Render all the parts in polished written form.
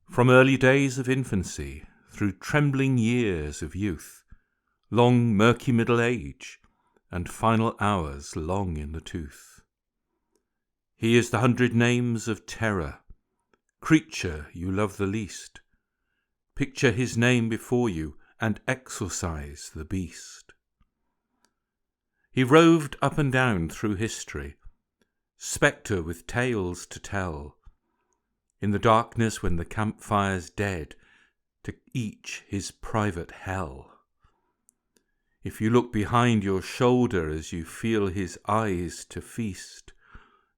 From early days of infancy, through trembling years of youth, long murky middle age, and final hours long in the tooth. He is the 100 names of terror, creature you love the least. Picture his name before you, and exorcise the beast. He roved up and down through history, spectre with tales to tell, in the darkness when the campfire's dead, to each his private hell. If you look behind your shoulder as you feel his eyes to feast,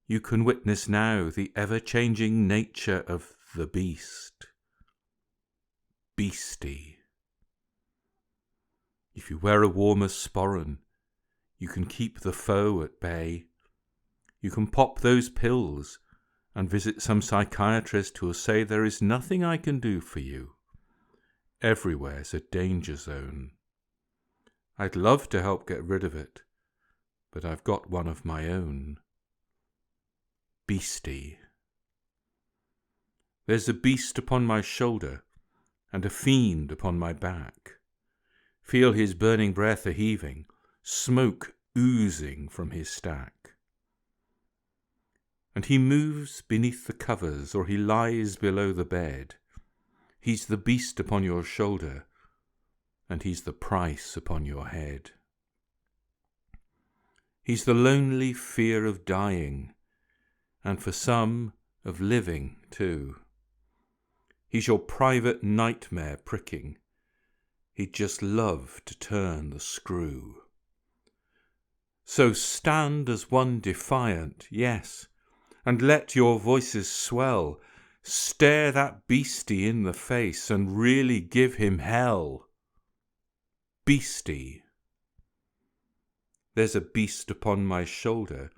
you can witness now the ever-changing nature of the beast. Beastie. If you wear a warmer sporran, you can keep the foe at bay. You can pop those pills and visit some psychiatrist who'll say there is nothing I can do for you. Everywhere's a danger zone. I'd love to help get rid of it, but I've got one of my own. Beastie. There's a beast upon my shoulder and a fiend upon my back. Feel his burning breath a-heaving, smoke oozing from his stack. And he moves beneath the covers, or he lies below the bed. He's the beast upon your shoulder, and he's the price upon your head. He's the lonely fear of dying, and for some of living too. He's your private nightmare pricking. He'd just love to turn the screw. So stand as one defiant, yes, and let your voices swell. Stare that beastie in the face and really give him hell. Beastie. There's a beast upon my shoulder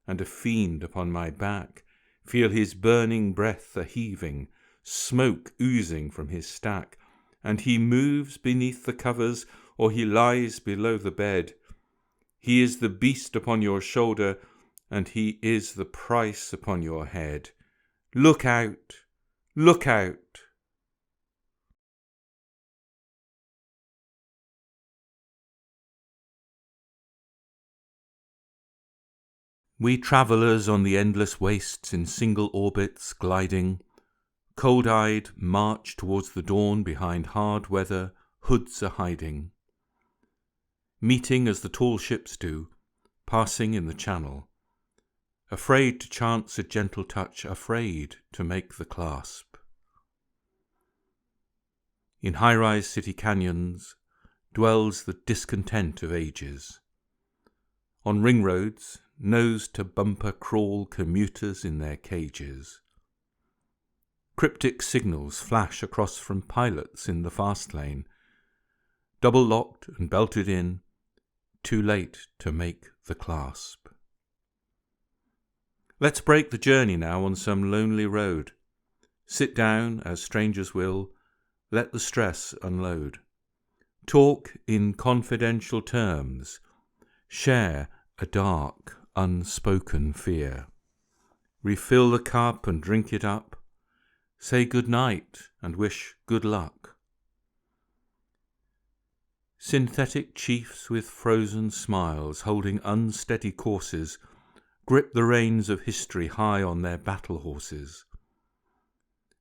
and a fiend upon my back. Feel his burning breath a-heaving, smoke oozing from his stack. And he moves beneath the covers, or he lies below the bed. He is the beast upon your shoulder, and he is the price upon your head. Look out! Look out! We travellers on the endless wastes in single orbits gliding, cold-eyed, march towards the dawn behind hard weather, hoods a-hiding. Meeting as the tall ships do, passing in the channel, afraid to chance a gentle touch, afraid to make the clasp. In high-rise city canyons dwells the discontent of ages. On ring roads, nose-to-bumper crawl commuters in their cages. Cryptic signals flash across from pilots in the fast lane, double-locked and belted in, too late to make the clasp. Let's break the journey now on some lonely road. Sit down, as strangers will, let the stress unload. Talk in confidential terms, share a dark, unspoken fear. Refill the cup and drink it up, say good night and wish good luck. Synthetic chiefs with frozen smiles, holding unsteady courses, grip the reins of history high on their battle horses.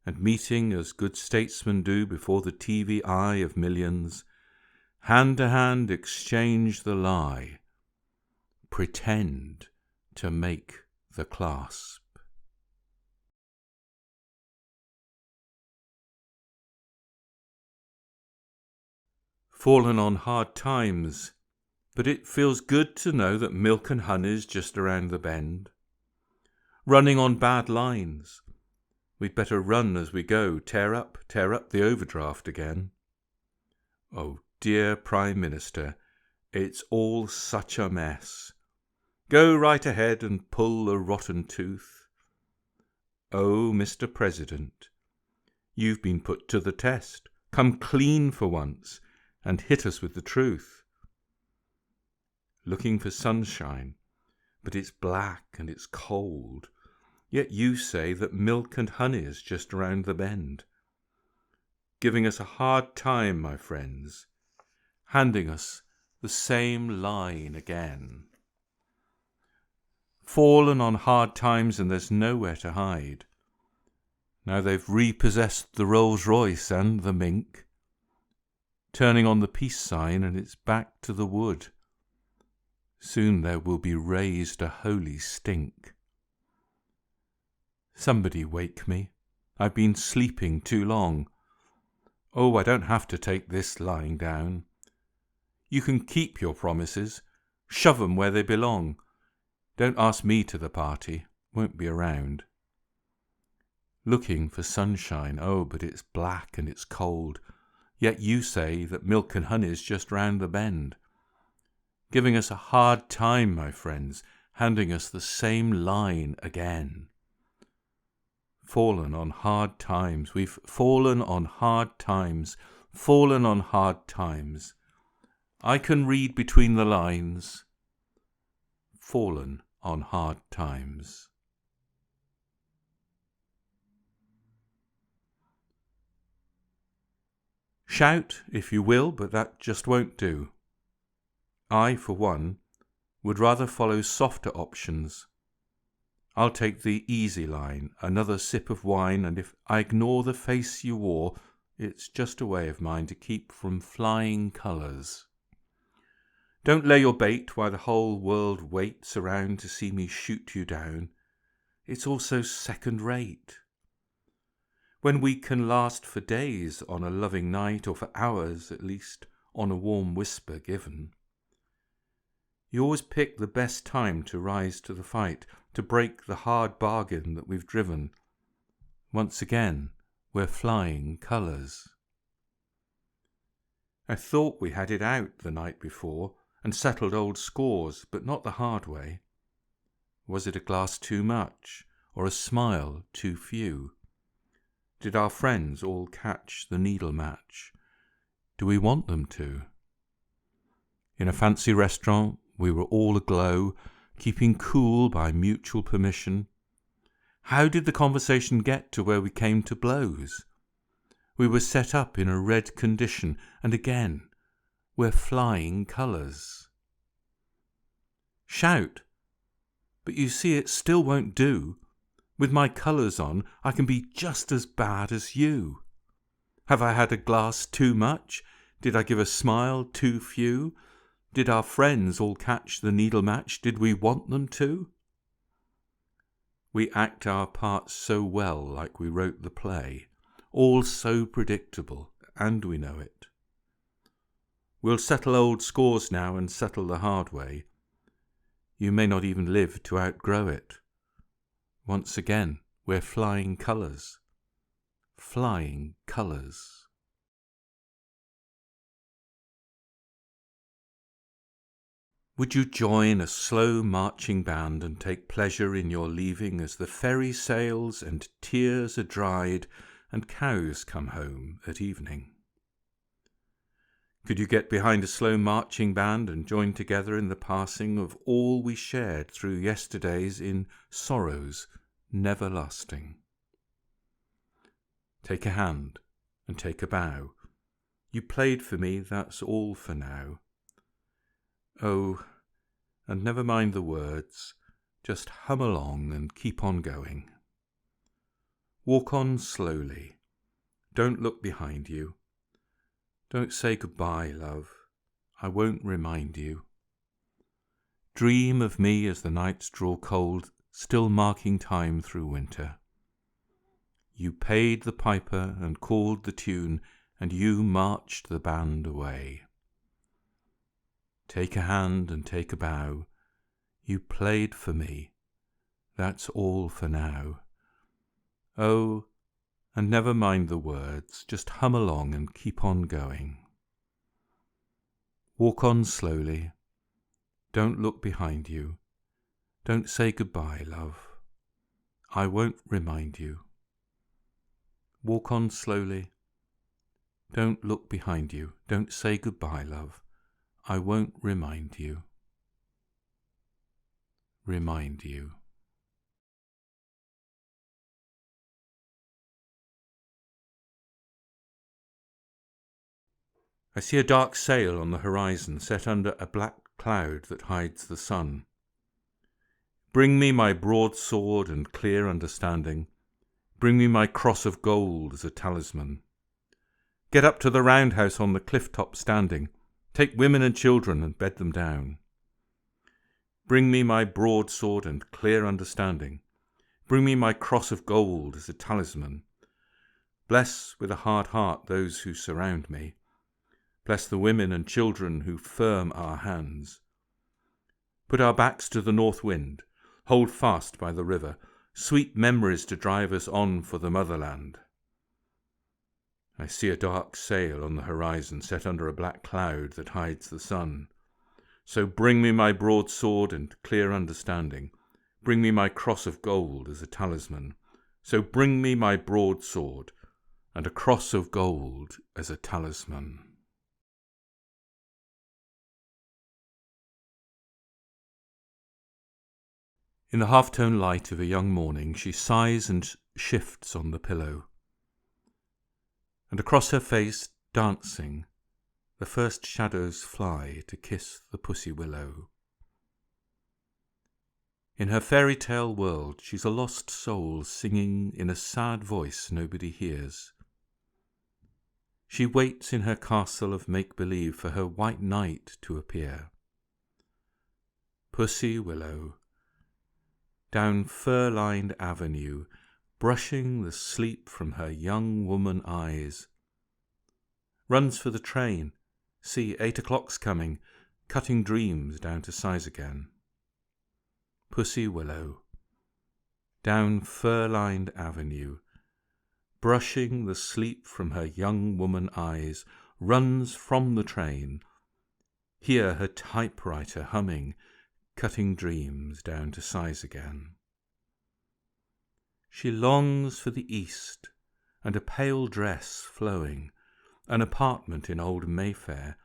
And meeting as good statesmen do before the TV eye of millions, hand to hand exchange the lie, pretend to make the clasp. Fallen on hard times, but it feels good to know that milk and honey's just around the bend. Running on bad lines, we'd better run as we go, tear up the overdraft again. Oh dear Prime Minister, it's all such a mess. Go right ahead and pull the rotten tooth. Oh, Mr. President, you've been put to the test. Come clean for once and hit us with the truth. Looking for sunshine, but it's black and it's cold. Yet you say that milk and honey is just around the bend. giving us a hard time, my friends, handing us the same line again. Fallen on hard times and there's nowhere to hide. Now they've repossessed the Rolls Royce and the mink, turning on the peace sign and it's back to the wood. Soon there will be raised a holy stink. Somebody wake me. I've been sleeping too long. Oh, I don't have to take this lying down. You can keep your promises. Shove 'em where they belong. Don't ask me to the party. Won't be around. Looking for sunshine. Oh, but it's black and it's cold. Yet you say that milk and honey's just round the bend. Giving us a hard time, my friends, handing us the same line again. Fallen on hard times, we've fallen on hard times, fallen on hard times. I can read between the lines. Fallen on hard times. Shout if you will, but that just won't do. I, for one, would rather follow softer options. I'll take the easy line, another sip of wine, and if I ignore the face you wore, it's just a way of mine to keep from flying colours. Don't lay your bait while the whole world waits around to see me shoot you down. It's all so second-rate. When we can last for days on a loving night, or for hours at least on a warm whisper given. You always pick the best time to rise to the fight, to break the hard bargain that we've driven. Once again, we're flying colours. I thought we had it out the night before and settled old scores, but not the hard way. Was it a glass too much, or a smile too few? Did our friends all catch the needle match? Do we want them to? In a fancy restaurant, we were all aglow, keeping cool by mutual permission. How did the conversation get to where we came to blows? We were set up in a red condition, and again, we're flying colours. Shout, but you see it still won't do. With my colours on, I can be just as bad as you. Have I had a glass too much? Did I give a smile too few? Did our friends all catch the needle match? Did we want them to? We act our parts so well, like we wrote the play, all so predictable, and we know it. We'll settle old scores now and settle the hard way. You may not even live to outgrow it. Once again, we're flying colours. Flying colours. Would you join a slow marching band and take pleasure in your leaving as the ferry sails and tears are dried and cows come home at evening? Could you get behind a slow marching band and join together in the passing of all we shared through yesterdays in sorrows never lasting? Take a hand and take a bow. You played for me, that's all for now. Oh, and never mind the words, just hum along and keep on going. Walk on slowly. Don't look behind you. Don't say goodbye, love. I won't remind you. Dream of me as the nights draw cold, still marking time through winter. You paid the piper and called the tune, and you marched the band away. Take a hand and take a bow. You played for me. That's all for now. Oh, and never mind the words, just hum along and keep on going. Walk on slowly. Don't look behind you. Don't say goodbye, love. I won't remind you. Walk on slowly. Don't look behind you. Don't say goodbye, love. I won't remind you. Remind you. I see a dark sail on the horizon set under a black cloud that hides the sun. Bring me my broadsword and clear understanding. Bring me my cross of gold as a talisman. Get up to the roundhouse on the cliff top standing. Take women and children and bed them down. Bring me my broadsword and clear understanding. Bring me my cross of gold as a talisman. Bless with a hard heart those who surround me. Bless the women and children who firm our hands. Put our backs to the north wind. Hold fast by the river. Sweet memories to drive us on for the motherland. I see a dark sail on the horizon set under a black cloud that hides the sun. So bring me my broadsword and clear understanding. Bring me my cross of gold as a talisman. So bring me my broadsword and a cross of gold as a talisman. In the half-tone light of a young morning, she sighs and shifts on the pillow. And across her face, dancing, the first shadows fly to kiss the pussy willow. In her fairy tale world, she's a lost soul singing in a sad voice nobody hears. She waits in her castle of make-believe for her white knight to appear. Pussy willow, down fir-lined avenue, brushing the sleep from her young woman eyes. Runs for the train, see 8 o'clock's coming, cutting dreams down to size again. Pussy willow, down fir-lined avenue, brushing the sleep from her young woman eyes, runs from the train, hear her typewriter humming, cutting dreams down to size again. She longs for the east and a pale dress flowing, an apartment in old Mayfair,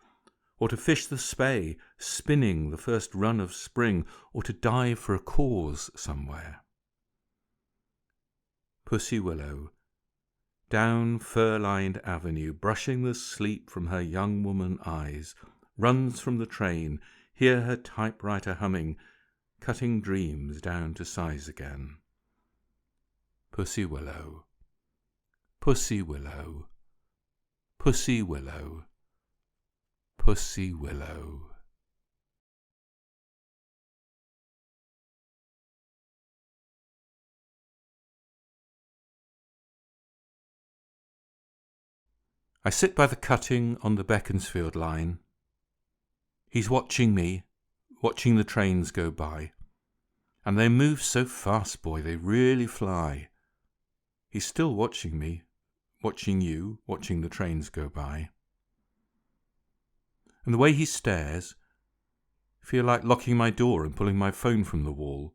or to fish the Spey, spinning the first run of spring, or to dive for a cause somewhere. Pussy willow, down fir-lined avenue, brushing the sleep from her young woman eyes, runs from the train, hear her typewriter humming, cutting dreams down to size again. Pussy willow, pussy willow, pussy willow, pussy willow. I sit by the cutting on the Beaconsfield line. He's watching me, watching the trains go by. And they move so fast, boy, they really fly. He's still watching me, watching you, watching the trains go by. And the way he stares, I feel like locking my door and pulling my phone from the wall.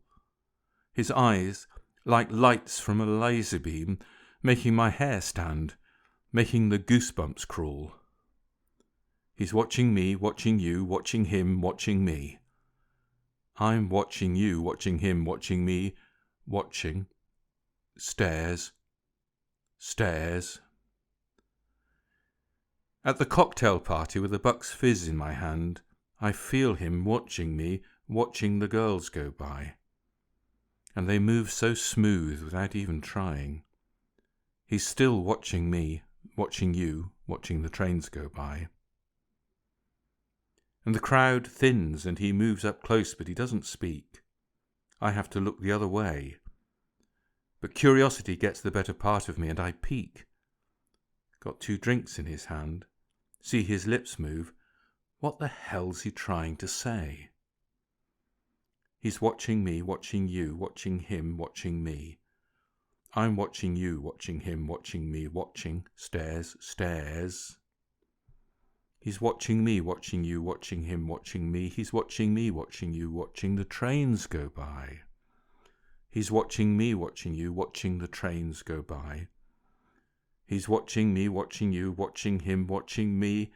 His eyes, like lights from a laser beam, making my hair stand, making the goosebumps crawl. He's watching me, watching you, watching him, watching me. I'm watching you, watching him, watching me, watching. Stares. Stares. At the cocktail party with a Bucks Fizz in my hand, I feel him watching me, watching the girls go by. And they move so smooth without even trying. He's still watching me, watching you, watching the trains go by. And the crowd thins and he moves up close, but he doesn't speak. I have to look the other way. But curiosity gets the better part of me and I peek. Got 2 drinks in his hand. See his lips move. What the hell's he trying to say? He's watching me, watching you, watching him, watching me. I'm watching you, watching him, watching me, watching. Stares, stares. He's watching me, watching you, watching him, watching me. He's watching me, watching you, watching the trains go by. He's watching me, watching you, watching the trains go by. He's watching me, watching you, watching him, watching me.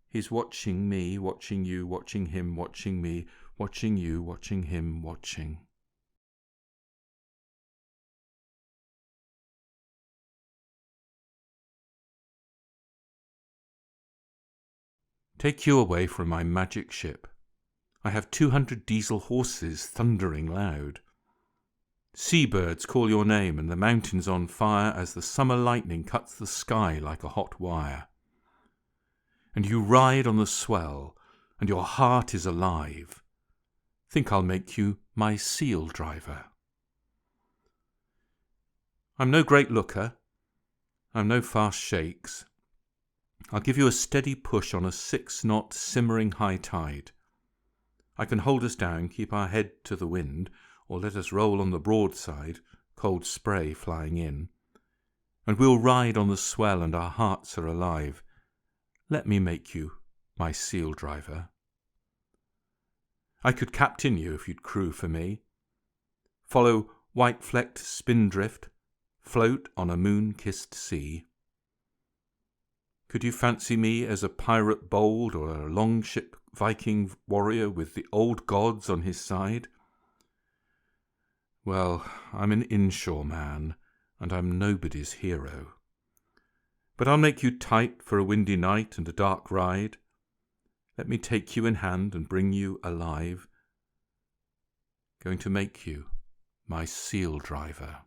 He's watching me, watching you, watching him, watching me, watching you, watching him, watching. Take you away from my magic ship. I have 200 diesel horses thundering loud. Seabirds call your name and the mountains on fire as the summer lightning cuts the sky like a hot wire. And you ride on the swell and your heart is alive. Think I'll make you my seal driver. I'm no great looker. I'm no fast shakes. I'll give you a steady push on a 6-knot simmering high tide. I can hold us down, keep our head to the wind, or let us roll on the broadside, cold spray flying in. And we'll ride on the swell and our hearts are alive. Let me make you my seal driver. I could captain you if you'd crew for me. Follow white-flecked spindrift, float on a moon-kissed sea. Could you fancy me as a pirate bold or a longship Viking warrior with the old gods on his side? Well, I'm an inshore man, and I'm nobody's hero. But I'll make you tight for a windy night and a dark ride. Let me take you in hand and bring you alive. Going to make you my seal driver.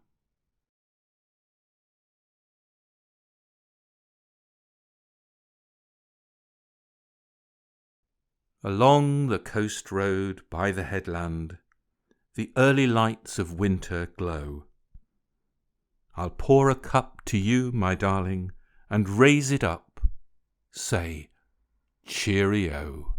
Along the coast road by the headland, the early lights of winter glow. I'll pour a cup to you, my darling, and raise it up. Say, cheerio.